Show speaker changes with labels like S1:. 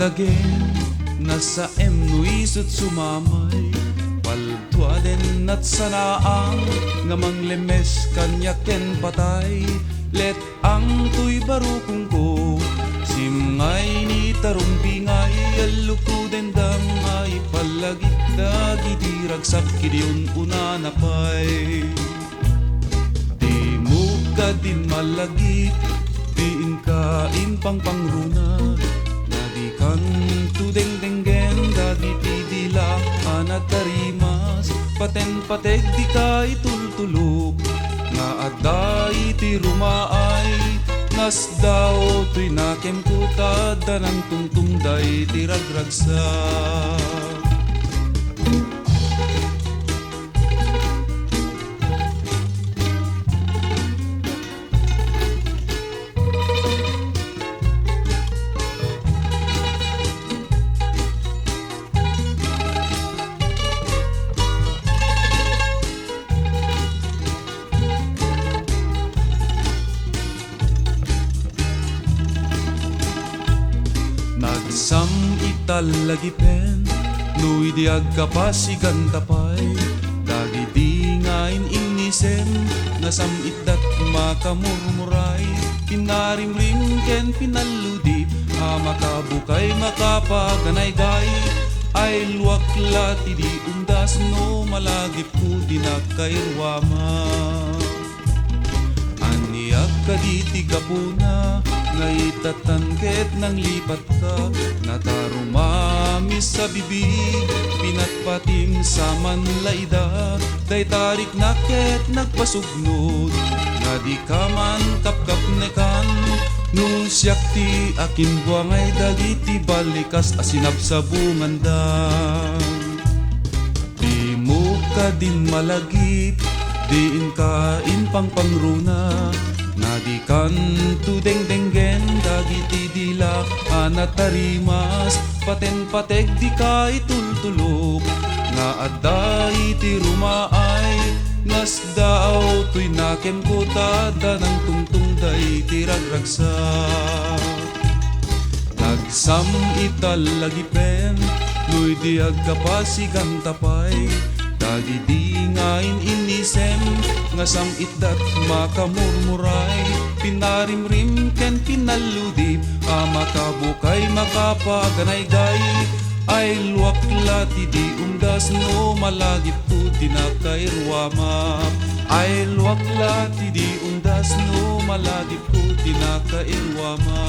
S1: again, nasa emnuisot sumamay. Paltua den at sanaang, ngamang lemes kanyaken patay. Let ang tuy barukong ko, simngay ni tarumpingay. Aluko den damay, palagit dagidirag sapkidiyon unanapay. Di mo ka din malagit, diin ka impang pangruna. Dagi kan tudeng-denggen, dagi tidila anat tarimas. Paten-pateg di ka itultulog, nga aday ti rumaay. Nas daw tuy nakem kuta, danang tungtungday ti ragragsa. Nagsam italagipen, nuy di agkapasigan tapay. Dagi di ngain inisen, nasam itat makamurmuray. Pinarimrim ken pinaludi, makabukay makapaganay-gay. Ay luwakla ti di undas no, malagip ko di nakairwama. Aniyak ka di tigapuna, ngaitatangket nang lipat ka. Natarumami sa bibig, pinatpating sa manlaida. Day tarik naket nagpasugnod, nga di ka man kapkap nekan. Nung siyak ti akin buangay, dagiti balikas asinap sa bungandang. Di mo ka din malagip, diin ka impang pangruna. Nadikan tudeng-denggen, dagiti dila anat tarimas. Paten-pateg di ka itultulog, nga aday ti rumaay. Nas daw tuy nakem kuta, danang tungtungday ti ragragsa. Nagsam italagipen, nuy di agkapasigan tapay. Dagi di ngain inisem, nga sam itdat makamurmuray. Pinarimrim ken pinaludi, makabukay makapaganay-gay. Ay luwakla ti di undas no, malagip ko di nakairwama. Ay luwakla ti di undas no, malagip ko di nakairwama.